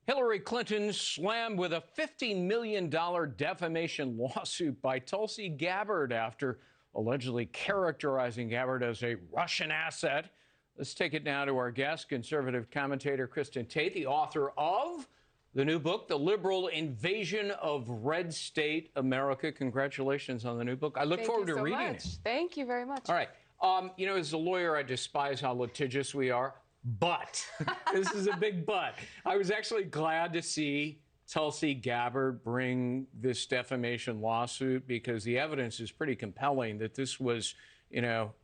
Hillary Clinton slammed with a $50 million defamation lawsuit by Tulsi Gabbard after allegedly characterizing Gabbard as a Russian asset. Let's take it now to our guest, conservative commentator Kristin Tate, the author of the new book, The Liberal Invasion of Red State America. Congratulations on the new book. I look forward to reading it. Thank you very much. All right. As a lawyer, I despise how litigious we are. But, this is a big but, I was actually glad to see Tulsi Gabbard bring this defamation lawsuit because the evidence is pretty compelling that this was,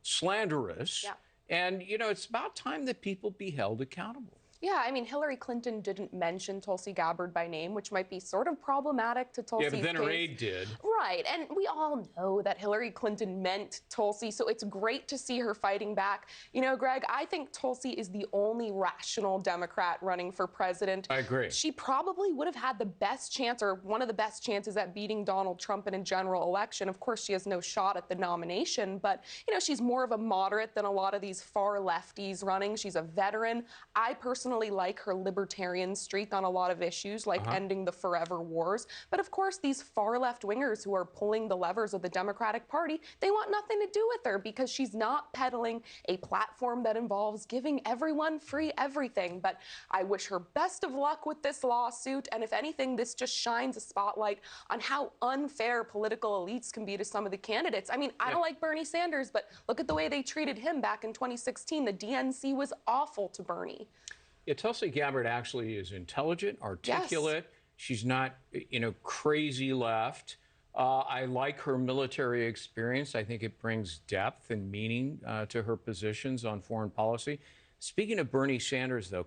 slanderous. Yeah. And, it's about time that people be held accountable. Yeah, I mean, Hillary Clinton didn't mention Tulsi Gabbard by name, which might be sort of problematic to Tulsi's case. Yeah, but then her aide did. Right, and we all know that Hillary Clinton meant Tulsi, so it's great to see her fighting back. Greg, I think Tulsi is the only rational Democrat running for president. I agree. She probably would have had the best chance, or one of the best chances, at beating Donald Trump in a general election. Of course, she has no shot at the nomination, but, she's more of a moderate than a lot of these far lefties running. She's a veteran. I personally like her libertarian streak on a lot of issues, like ending the forever wars. But of course, these far left wingers who are pulling the levers of the Democratic Party, they want nothing to do with her because she's not peddling a platform that involves giving everyone free everything. But I wish her best of luck with this lawsuit. And if anything, this just shines a spotlight on how unfair political elites can be to some of the candidates. I mean, I don't like Bernie Sanders, but look at the way they treated him back in 2016. The DNC was awful to Bernie. Yeah, Tulsi Gabbard actually is intelligent, articulate. Yes. She's not, crazy left. I like her military experience. I think it brings depth and meaning to her positions on foreign policy. Speaking of Bernie Sanders, though,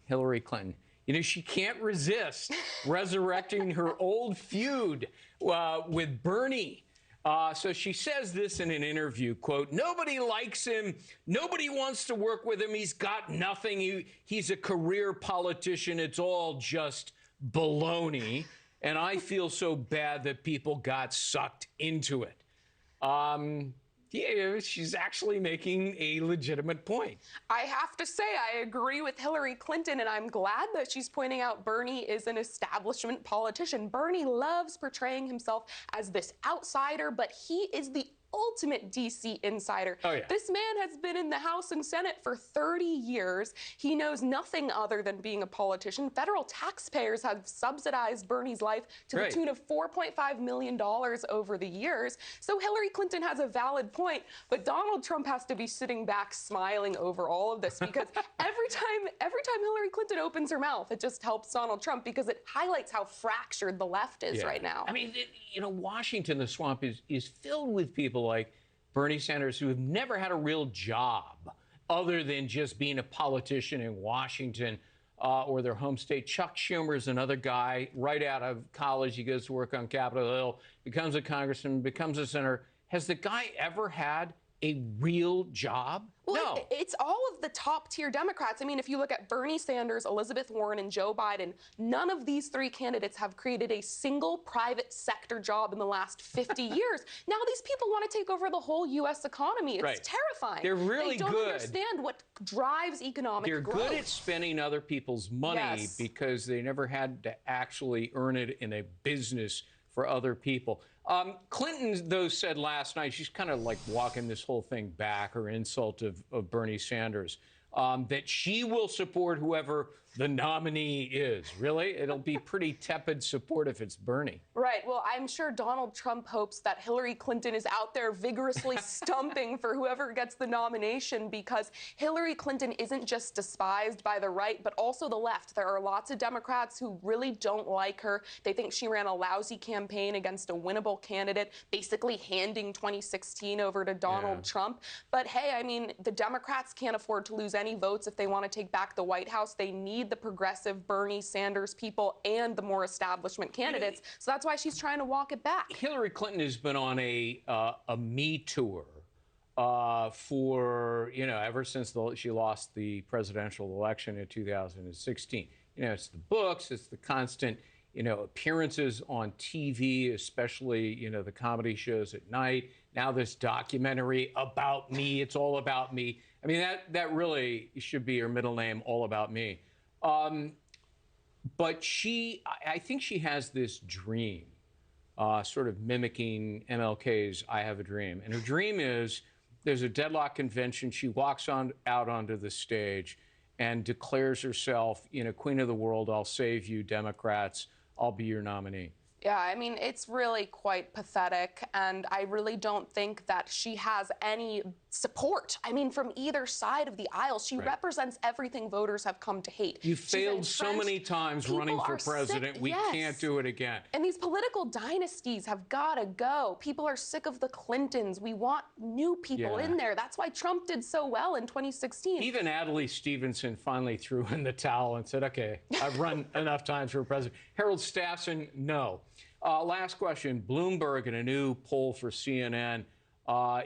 Hillary Clinton, she can't resist resurrecting her old feud with Bernie. So she says this in an interview, quote, "Nobody likes him. Nobody wants to work with him. He's got nothing. He's a career politician. It's all just baloney. And I feel so bad that people got sucked into it." Yeah, she's actually making a legitimate point. I have to say, I agree with Hillary Clinton, and I'm glad that she's pointing out Bernie is an establishment politician. Bernie loves portraying himself as this outsider, but he is the ultimate D.C. insider. Oh, yeah. This man has been in the House and Senate for 30 years. He knows nothing other than being a politician. Federal taxpayers have subsidized Bernie's life to the tune of $4.5 million over the years. So Hillary Clinton has a valid point, but Donald Trump has to be sitting back smiling over all of this because every time Hillary Clinton opens her mouth, it just helps Donald Trump because it highlights how fractured the left is right now. I mean, Washington, the swamp, is filled with people like Bernie Sanders who have never had a real job other than just being a politician in Washington or their home state. Chuck Schumer's another guy right out of college. He goes to work on Capitol Hill, becomes a congressman, becomes a senator. Has the guy ever had a real job? Well, no. It's all of the top-tier Democrats. I mean, if you look at Bernie Sanders, Elizabeth Warren, and Joe Biden, none of these three candidates have created a single private sector job in the last 50 years. Now these people want to take over the whole U.S. economy. It's terrifying. They're really good. They don't understand what drives economic growth. They're good at spending other people's money because they never had to actually earn it in a business for other people. Clinton, though, said last night, she's kind of like walking this whole thing back, her insult of Bernie Sanders, that she will support whoever the nominee is. Really? It'll be pretty tepid support if it's Bernie. Right. Well, I'm sure Donald Trump hopes that Hillary Clinton is out there vigorously stumping for whoever gets the nomination because Hillary Clinton isn't just despised by the right, but also the left. There are lots of Democrats who really don't like her. They think she ran a lousy campaign against a winnable candidate, basically handing 2016 over to Donald Trump. But hey, I mean, the Democrats can't afford to lose any votes if they want to take back the White House. They need the progressive Bernie Sanders people and the more establishment candidates. So that's why she's trying to walk it back. Hillary Clinton has been on a Me tour for, ever since she lost the presidential election in 2016. It's the books, it's the constant, appearances on TV, especially, the comedy shows at night. Now this documentary about me, it's all about me. I mean, that really should be her middle name, All About Me. But I think she has this dream, sort of mimicking MLK's I Have a Dream. And her dream is there's a deadlock convention. She walks out onto the stage and declares herself, queen of the world. I'll save you, Democrats. I'll be your nominee. Yeah, I mean, it's really quite pathetic, and I really don't think that she has any support. I mean, from either side of the aisle. She represents everything voters have come to hate. You failed so many times running for president. We can't do it again. And these political dynasties have got to go. People are sick of the Clintons. We want new people in there. That's why Trump did so well in 2016. Even Adlai Stevenson finally threw in the towel and said, okay, I've run enough times for president. Harold Stassen, no. Last question. Bloomberg, in a new poll for CNN,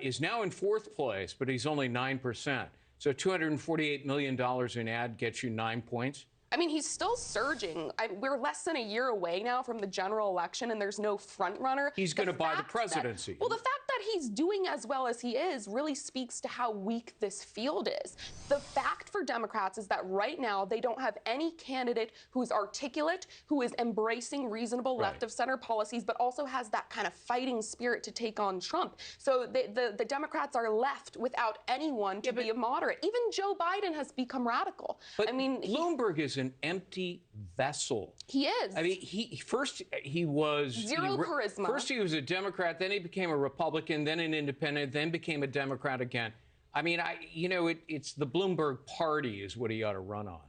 is now in 4th place, but he's only 9%. So $248 million in ad gets you 9 points. I mean, he's still surging. We're less than a year away now from the general election, and there's no front runner. He's going to buy the presidency. Well, the fact that he's doing as well as he is really speaks to how weak this field is. The fact for Democrats is that right now they don't have any candidate who's articulate, who is embracing reasonable left-of-center policies, but also has that kind of fighting spirit to take on Trump. So the Democrats are left without anyone to be a moderate. Even Joe Biden has become radical. But I mean, Bloomberg is an empty vessel. He is. I mean, first he was zero charisma. First he was a Democrat, then he became a Republican, then an independent, then became a Democrat again. I mean, it's the Bloomberg party is what he ought to run on.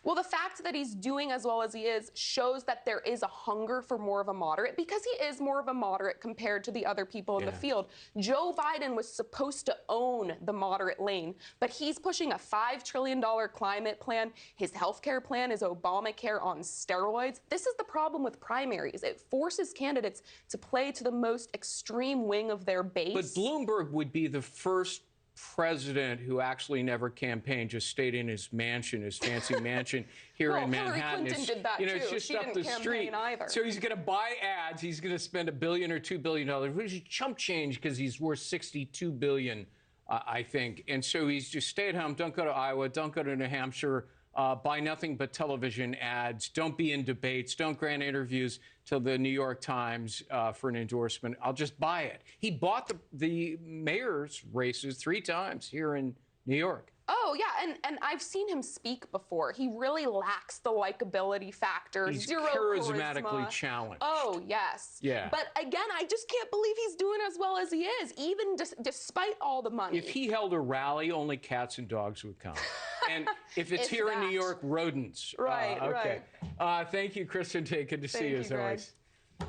Well, the fact that he's doing as well as he is shows that there is a hunger for more of a moderate, because he is more of a moderate compared to the other people in the field. Joe Biden was supposed to own the moderate lane, but he's pushing a $5 trillion climate plan. His health care plan is Obamacare on steroids. This is the problem with primaries. It forces candidates to play to the most extreme wing of their base. But Bloomberg would be the first president who actually never campaigned, just stayed in his mansion, his fancy mansion here in Manhattan. Hillary Clinton did that too. It's just she up didn't the street. Either. So he's going to buy ads. He's going to spend $1 billion or $2 billion, which is chump change because he's worth $62 billion, I think. And so he's just stay at home. Don't go to Iowa. Don't go to New Hampshire. Buy nothing but television ads. Don't be in debates. Don't grant interviews to the New York Times for an endorsement. I'll just buy it. He bought the mayor's races 3 times here in New York. Oh, yeah, and I've seen him speak before. He really lacks the likability factor. He's zero charismatically charisma. Challenged. Oh, yes. Yeah. But again, I just can't believe he's doing as well as he is, even despite all the money. If he held a rally, only cats and dogs would come. And if it's here in New York, rodents. Right, okay. Thank you, Kristin Tate. Good to see you as always.